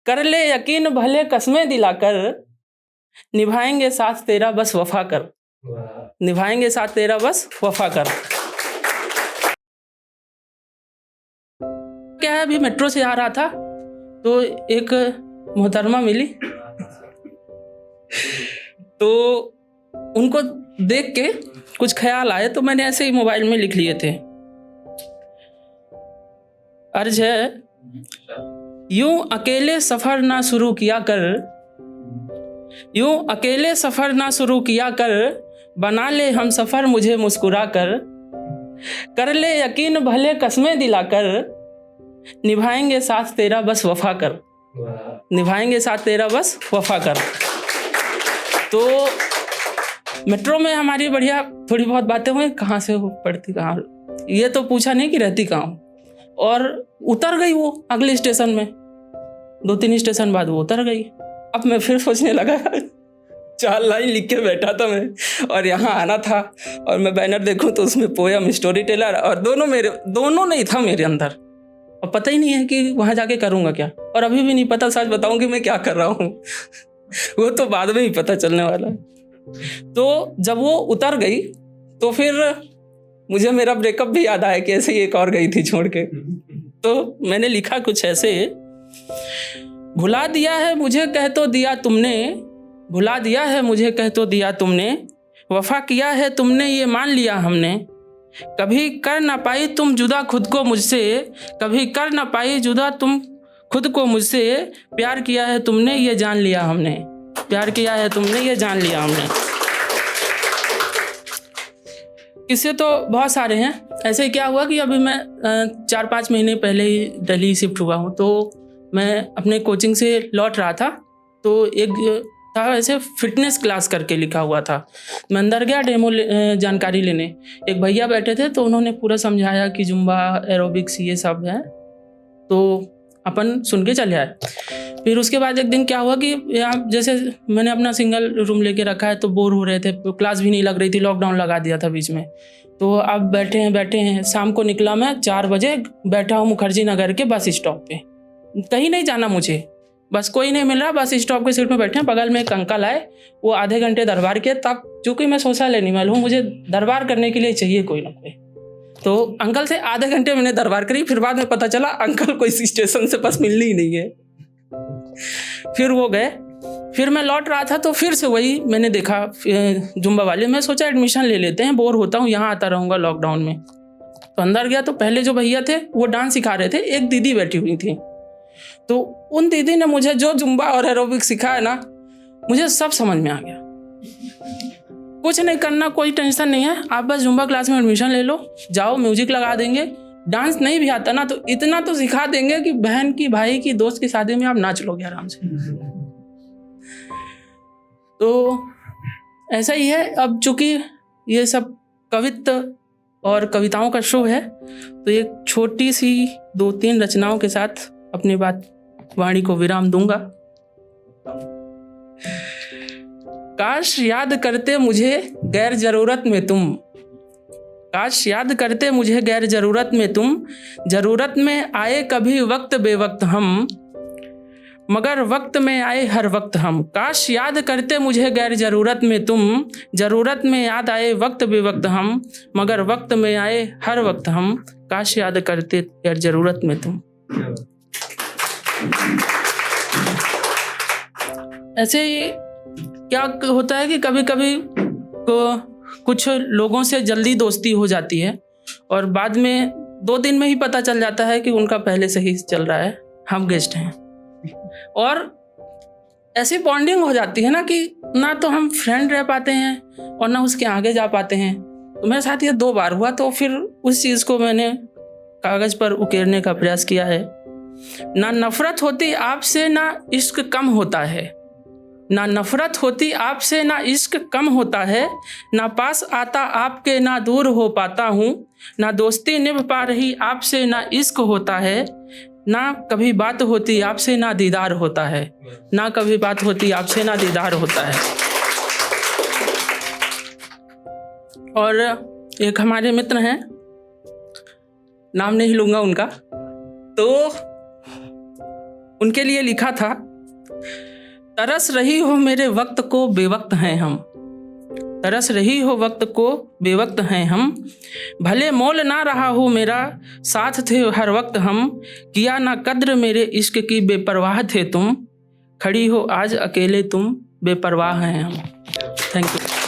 कर ले यकीन भले कस्में दिलाकर, निभाएंगे साथ तेरा बस वफा कर, निभाएंगे साथ तेरा बस वफा कर। क्या है, अभी मेट्रो से आ रहा था तो एक मोहतरमा मिली, तो उनको देख के कुछ ख्याल आए तो मैंने ऐसे ही मोबाइल में लिख लिए थे। अर्ज है, यूं अकेले सफर ना शुरू किया कर, यूं अकेले सफर ना शुरू किया कर, बना ले हम सफर मुझे मुस्कुरा कर ले यकीन भले कस्में दिलाकर, निभाएंगे साथ तेरा बस वफा कर, निभाएंगे साथ तेरा बस वफा कर। तो मेट्रो में हमारी बढ़िया थोड़ी बहुत बातें हुई, कहाँ से हो, पढ़ती कहाँ, ये तो पूछा नहीं कि रहती कहाँ, और उतर गई वो अगले स्टेशन में, 2-3 स्टेशन बाद वो उतर गई। अब मैं फिर सोचने लगा 4 लाइन लिख के बैठा था मैं, और यहाँ आना था, और मैं बैनर देखूं तो उसमें पोयम, स्टोरी टेलर, और दोनों नहीं था मेरे अंदर। अब पता ही नहीं है कि वहाँ जाके करूँगा क्या, और अभी भी नहीं पता, सच बताऊँ कि मैं क्या कर रहा हूँ वो तो बाद में ही पता चलने वाला है। तो जब वो उतर गई तो फिर मुझे मेरा ब्रेकअप भी याद आया कि ऐसे ही एक और गई थी छोड़ के। तो मैंने लिखा कुछ ऐसे, भुला दिया है मुझे कह तो दिया तुमने, भुला दिया है मुझे कह तो दिया तुमने, वफा किया है तुमने ये मान लिया हमने, कभी कर ना पाई तुम जुदा खुद को मुझसे, कभी कर ना पाई जुदा तुम खुद को मुझसे, प्यार किया है तुमने ये जान लिया हमने, प्यार किया है तुमने ये जान लिया हमने। किस्से तो बहुत सारे हैं। ऐसे क्या हुआ कि अभी मैं 4-5 महीने पहले ही दिल्ली शिफ्ट हुआ हूँ, तो मैं अपने कोचिंग से लौट रहा था, तो एक था ऐसे फिटनेस क्लास करके लिखा हुआ था। मैं अंदर गया डेमो जानकारी लेने, एक भैया बैठे थे तो उन्होंने पूरा समझाया कि जुम्बा, एरोबिक्स ये सब है, तो अपन सुन के चले आए। फिर उसके बाद एक दिन क्या हुआ कि यहाँ जैसे मैंने अपना सिंगल रूम लेके रखा है, तो बोर हो रहे थे, क्लास भी नहीं लग रही थी, लॉकडाउन लगा दिया था बीच में। तो अब बैठे हैं, शाम को निकला मैं 4 बजे, बैठा हूँ मुखर्जी नगर के बस स्टॉप पे, कहीं नहीं जाना मुझे, बस कोई नहीं मिल रहा, बस स्टॉप के सीट में बैठे हैं। बगल में एक अंकल आए, वो आधे घंटे दरबार किए, तब चूँकि मैं सोशल एनिमल हूँ, मुझे दरबार करने के लिए चाहिए कोई ना कोई। तो अंकल से आधे घंटे मैंने दरबार करी, फिर बाद में पता चला अंकल को इस स्टेशन से बस मिलनी ही नहीं है। फिर वो गए, फिर मैं लौट रहा था तो फिर से वही मैंने देखा जुम्बा वाले, मैं सोचा एडमिशन ले लेते हैं, बोर होता हूँ, यहाँ आता रहूँगा लॉकडाउन में। तो अंदर गया तो पहले जो भैया थे वो डांस सिखा रहे थे, एक दीदी बैठी हुई थी, तो उन दीदी ने मुझे जो जुम्बा और एरोबिक सिखाया ना, मुझे सब समझ में आ गया। कुछ नहीं करना, कोई टेंशन नहीं है, आप बस जुम्बा क्लास में एडमिशन ले लो, जाओ, म्यूजिक लगा देंगे, डांस नहीं भी आता ना तो इतना तो सिखा देंगे कि बहन की, भाई की, दोस्त की शादी में आप नाच लोगे आराम से। तो ऐसा ही है। अब चूंकि ये सब कवित्व और कविताओं का शो है, तो एक छोटी सी 2-3 रचनाओं के साथ अपनी बात वाणी को विराम दूंगा। काश याद करते मुझे गैर जरूरत में तुम, काश याद करते मुझे गैर जरूरत में तुम, जरूरत में आए कभी वक्त बेवक्त हम, मगर वक्त में आए हर वक्त हम। काश याद करते मुझे गैर जरूरत में तुम, जरूरत में याद आए वक्त बेवक्त हम, मगर वक्त में आए हर वक्त हम। काश याद करते गैर जरूरत में तुम। ऐसे ही क्या होता है कि कभी कभी कुछ लोगों से जल्दी दोस्ती हो जाती है, और बाद में 2 दिन में ही पता चल जाता है कि उनका पहले से ही चल रहा है, हम गेस्ट हैं, और ऐसी बॉन्डिंग हो जाती है ना कि ना तो हम फ्रेंड रह पाते हैं और ना उसके आगे जा पाते हैं। तो मेरे साथ ये 2 बार हुआ, तो फिर उस चीज़ को मैंने कागज़ पर उकेरने का प्रयास किया है। ना नफरत होती आपसे ना इश्क कम होता है, ना नफरत होती आपसे ना इश्क कम होता है, ना पास आता आपके ना दूर हो पाता हूँ, ना दोस्ती निभ पा रही आपसे ना इश्क होता है, ना कभी बात होती आपसे ना दीदार होता है, ना कभी बात होती आपसे ना दीदार होता है। और एक हमारे मित्र हैं, नाम नहीं लूँगा उनका, तो उनके लिए लिखा था, तरस रही हो मेरे वक्त को बेवक्त हैं हम, तरस रही हो वक्त को बेवक्त हैं हम, भले मोल ना रहा हो मेरा साथ थे हर वक्त हम, किया ना कद्र मेरे इश्क की बेपरवाह थे तुम, खड़ी हो आज अकेले तुम बेपरवाह हैं हम। Thank you.